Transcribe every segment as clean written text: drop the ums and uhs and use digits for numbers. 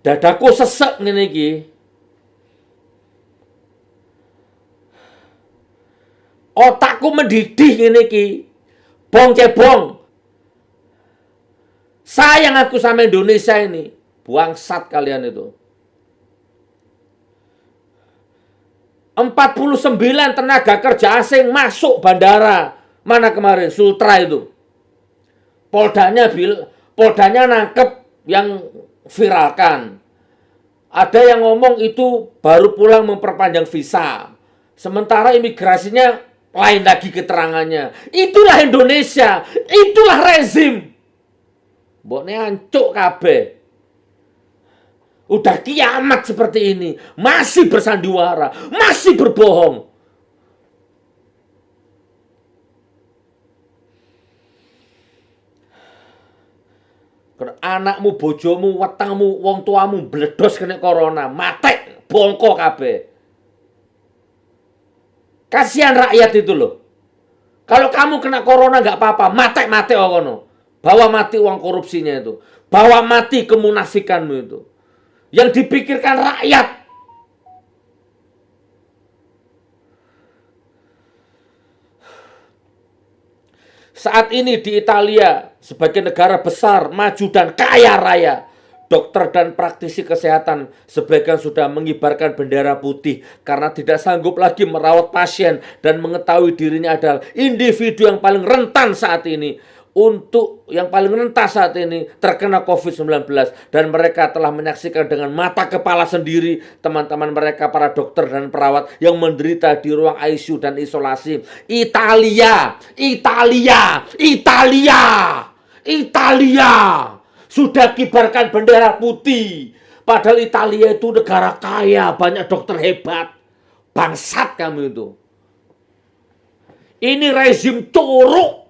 Dadaku sesek ngene iki. Otakku mendidih ngene iki. Bong cebong. Sayang aku sama Indonesia ini. Bangsat kalian itu. 49 tenaga kerja asing masuk bandara. Mana kemarin? Sultra itu. Poldanya nangkep yang viralkan. Ada yang ngomong itu baru pulang memperpanjang visa. Sementara imigrasinya lain lagi keterangannya. Itulah Indonesia. Itulah rezim. Mbokne ancuk kabeh. Udah kiamat seperti ini. Masih bersandiwara. Masih berbohong. Anakmu, bojomu, wetengmu, wong tuamu bledos kena corona. Matek. Bongko kabeh. Kasihan rakyat itu loh. Kalau kamu kena corona nggak apa-apa. Matek-matek kono. Bawa mati uang korupsinya itu. Bawa mati kemunafikanmu itu. Yang dipikirkan rakyat. Saat ini di Italia, sebagai negara besar, maju dan kaya raya, dokter dan praktisi kesehatan sebagian sudah mengibarkan bendera putih karena tidak sanggup lagi merawat pasien dan mengetahui dirinya adalah individu yang paling rentan saat ini. Untuk yang paling rentan saat ini terkena COVID-19 dan mereka telah menyaksikan dengan mata kepala sendiri teman-teman mereka para dokter dan perawat yang menderita di ruang ICU dan isolasi. Italia sudah kibarkan bendera putih. Padahal Italia itu negara kaya, banyak dokter hebat. Bangsat kamu itu. Ini rezim curuk.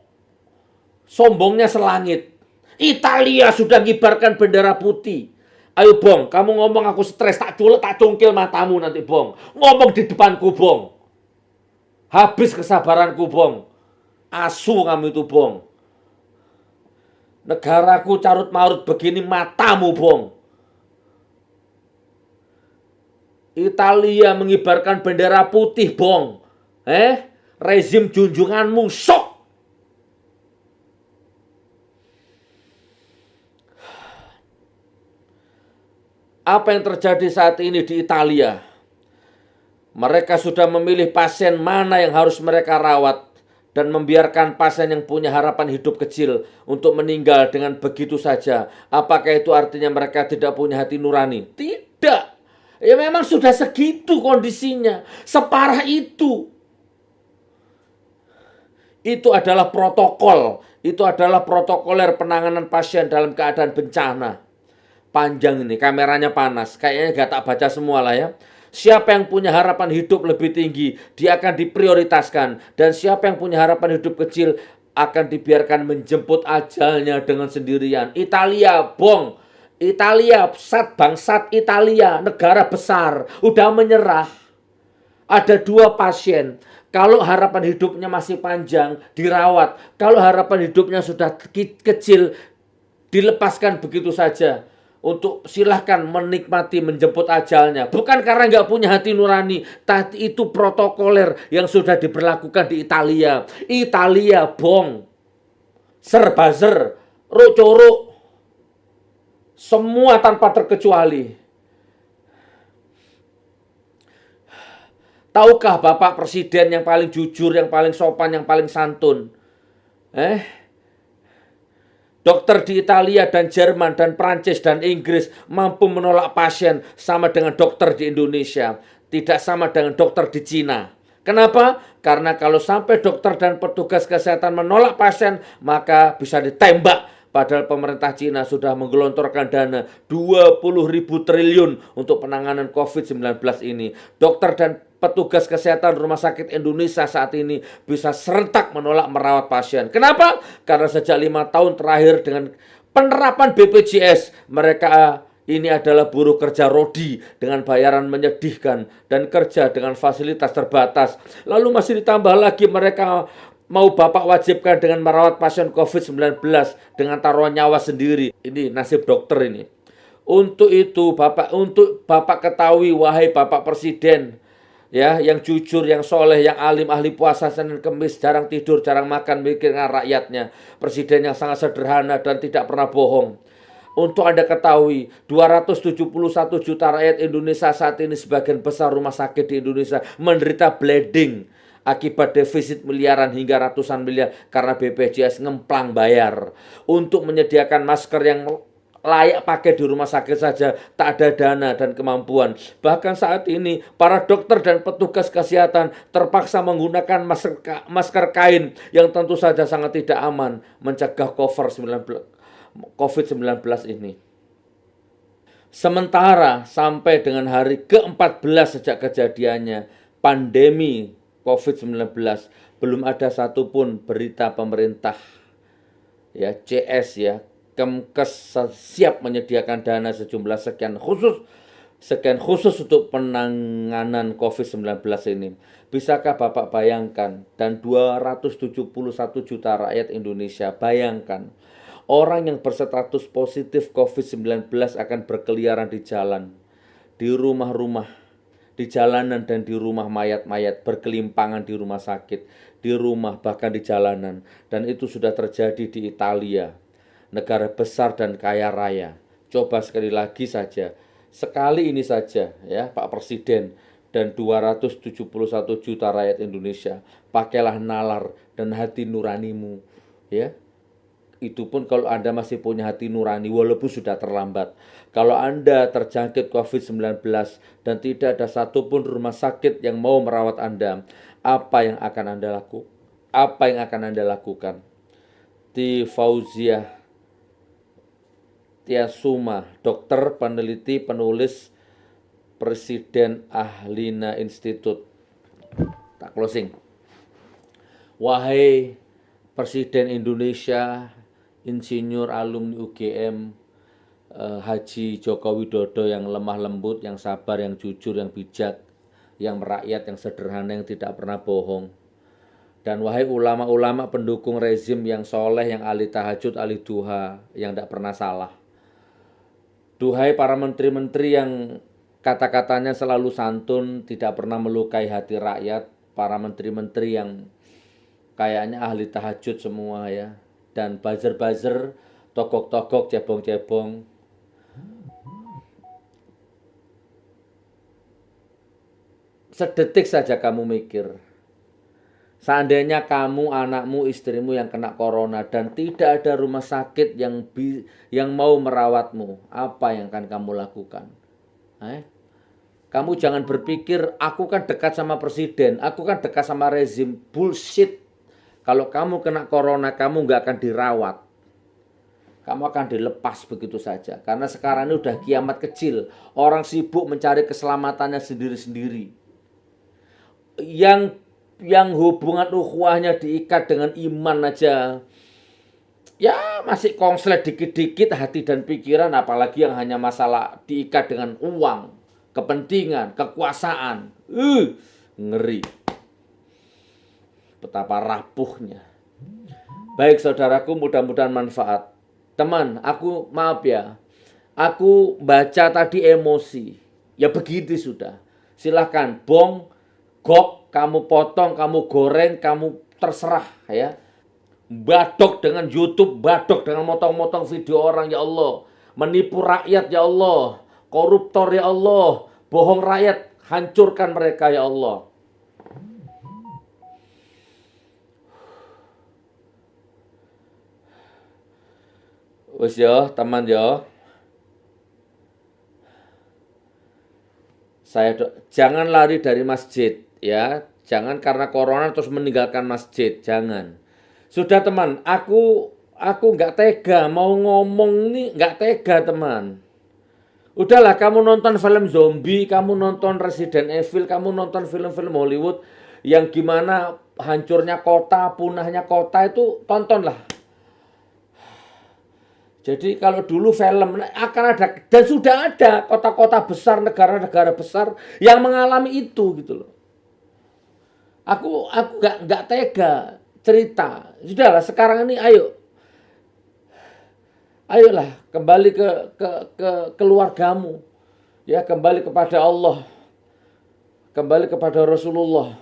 Sombongnya selangit. Italia sudah ngibarkan bendera putih. Ayo Bong, kamu ngomong aku stres, tak culek, tak cungkil matamu nanti Bong. Ngomong di depanku Bong. Habis kesabaranku Bong. Asu kamu itu Bong. Negaraku carut marut begini matamu Bong. Italia mengibarkan bendera putih Bong. Rezim junjunganmu sok. Apa yang terjadi saat ini di Italia? Mereka sudah memilih pasien mana yang harus mereka rawat dan membiarkan pasien yang punya harapan hidup kecil untuk meninggal dengan begitu saja. Apakah itu artinya mereka tidak punya hati nurani? Tidak. Ya memang sudah segitu kondisinya. Separah itu. Itu adalah protokol. Itu adalah protokoler penanganan pasien dalam keadaan bencana. Panjang ini, kameranya panas. Kayaknya gak tak baca semua lah ya. Siapa yang punya harapan hidup lebih tinggi, dia akan diprioritaskan. Dan siapa yang punya harapan hidup kecil, akan dibiarkan menjemput ajalnya dengan sendirian. Italia, Bong. Italia, bangsat Italia, negara besar. Udah menyerah. Ada 2 pasien. Kalau harapan hidupnya masih panjang, dirawat. Kalau harapan hidupnya sudah kecil, dilepaskan begitu saja. Untuk silahkan menikmati menjemput ajalnya. Bukan karena nggak punya hati nurani. Tapi itu protokoler yang sudah diberlakukan di Italia. Italia, Bong. Ser-bazer. Ruk-curuk. Semua tanpa terkecuali. Tahukah Bapak Presiden yang paling jujur, yang paling sopan, yang paling santun? Dokter di Italia dan Jerman dan Prancis dan Inggris mampu menolak pasien sama dengan dokter di Indonesia. Tidak sama dengan dokter di Cina. Kenapa? Karena kalau sampai dokter dan petugas kesehatan menolak pasien, maka bisa ditembak. Padahal pemerintah Cina sudah menggelontorkan dana 20.000 triliun untuk penanganan COVID-19 ini. Dokter dan petugas kesehatan rumah sakit Indonesia saat ini bisa serentak menolak merawat pasien. Kenapa? Karena sejak 5 tahun terakhir dengan penerapan BPJS, mereka ini adalah buruh kerja rodi dengan bayaran menyedihkan dan kerja dengan fasilitas terbatas. Lalu masih ditambah lagi mereka mau Bapak wajibkan dengan merawat pasien COVID-19 dengan taruhan nyawa sendiri. Ini nasib dokter ini. Untuk itu untuk Bapak ketahui, wahai Bapak Presiden, ya, yang jujur, yang soleh, yang alim, ahli puasa Senin Kemis, jarang tidur, jarang makan, mikirkan rakyatnya. Presiden yang sangat sederhana dan tidak pernah bohong. Untuk Anda ketahui, 271 juta rakyat Indonesia saat ini, sebagian besar rumah sakit di Indonesia menderita bleeding akibat defisit miliaran hingga ratusan miliar karena BPJS ngemplang bayar. Untuk menyediakan masker yang layak pakai di rumah sakit saja tak ada dana dan kemampuan. Bahkan saat ini para dokter dan petugas kesehatan terpaksa menggunakan masker kain yang tentu saja sangat tidak aman mencegah COVID-19 ini. Sementara sampai dengan hari ke-14 sejak kejadiannya pandemi COVID-19, belum ada satupun berita pemerintah, ya, CS, ya, Kemkes siap menyediakan dana sejumlah sekian khusus untuk penanganan COVID-19 ini. Bisakah Bapak bayangkan, dan 271 juta rakyat Indonesia, bayangkan, orang yang berstatus positif COVID-19 akan berkeliaran di jalan, di rumah-rumah, di jalanan dan di rumah mayat-mayat, berkelimpangan di rumah sakit, di rumah, bahkan di jalanan. Dan itu sudah terjadi di Italia, negara besar dan kaya raya. Coba sekali lagi saja, sekali ini saja, ya Pak Presiden dan 271 juta rakyat Indonesia, pakailah nalar dan hati nuranimu, ya. Itu pun kalau Anda masih punya hati nurani, walaupun sudah terlambat. Kalau Anda terjangkit COVID-19 dan tidak ada satupun rumah sakit yang mau merawat Anda, apa yang akan Anda lakukan? Ti Fauziah Tiasuma, dokter, peneliti, penulis, Presiden Ahlina Institute. Tak closing. Wahai Presiden Indonesia, Insinyur alumni UGM, Haji Joko Widodo yang lemah lembut, yang sabar, yang jujur, yang bijak, yang merakyat, yang sederhana, yang tidak pernah bohong. Dan wahai ulama-ulama pendukung rezim yang soleh, yang ahli tahajud, ahli duha, yang tidak pernah salah. Duhai para menteri-menteri yang kata-katanya selalu santun, tidak pernah melukai hati rakyat, para menteri-menteri yang kayaknya ahli tahajud semua, ya, dan buzzer-buzzer, togok-togok, cebong-cebong. Sedetik saja kamu mikir, seandainya kamu, anakmu, istrimu yang kena corona dan tidak ada rumah sakit yang mau merawatmu, apa yang akan kamu lakukan? Kamu jangan berpikir, aku kan dekat sama presiden, aku kan dekat sama rezim. Bullshit. Kalau kamu kena corona, kamu nggak akan dirawat. Kamu akan dilepas begitu saja. Karena sekarang ini udah kiamat kecil. Orang sibuk mencari keselamatannya sendiri-sendiri. Yang hubungan ukhuwahnya diikat dengan iman aja, ya masih konslet dikit-dikit hati dan pikiran, apalagi yang hanya masalah diikat dengan uang, kepentingan, kekuasaan. Ngeri. Betapa rapuhnya. Baik saudaraku, mudah-mudahan manfaat. Teman, maaf ya, aku baca tadi emosi. Ya begitu sudah. Silahkan bong, gok, kamu potong, kamu goreng, kamu terserah, ya. Badok dengan YouTube, badok dengan motong-motong video orang, ya Allah. Menipu rakyat, ya Allah. Koruptor, ya Allah. Bohong rakyat, hancurkan mereka, ya Allah. Wes yo, teman yo. Jangan lari dari masjid, ya. Jangan karena corona terus meninggalkan masjid, jangan. Sudah teman, aku nggak tega mau ngomong nih, nggak tega teman. Udahlah, kamu nonton film zombie, kamu nonton Resident Evil, kamu nonton film-film Hollywood yang gimana hancurnya kota, punahnya kota, itu tontonlah. Jadi kalau dulu film akan ada, dan sudah ada kota-kota besar, negara-negara besar yang mengalami itu gitu loh. Aku nggak tega cerita. Sudahlah, sekarang ini ayo Ayolah kembali ke keluargamu, ya kembali kepada Allah, kembali kepada Rasulullah.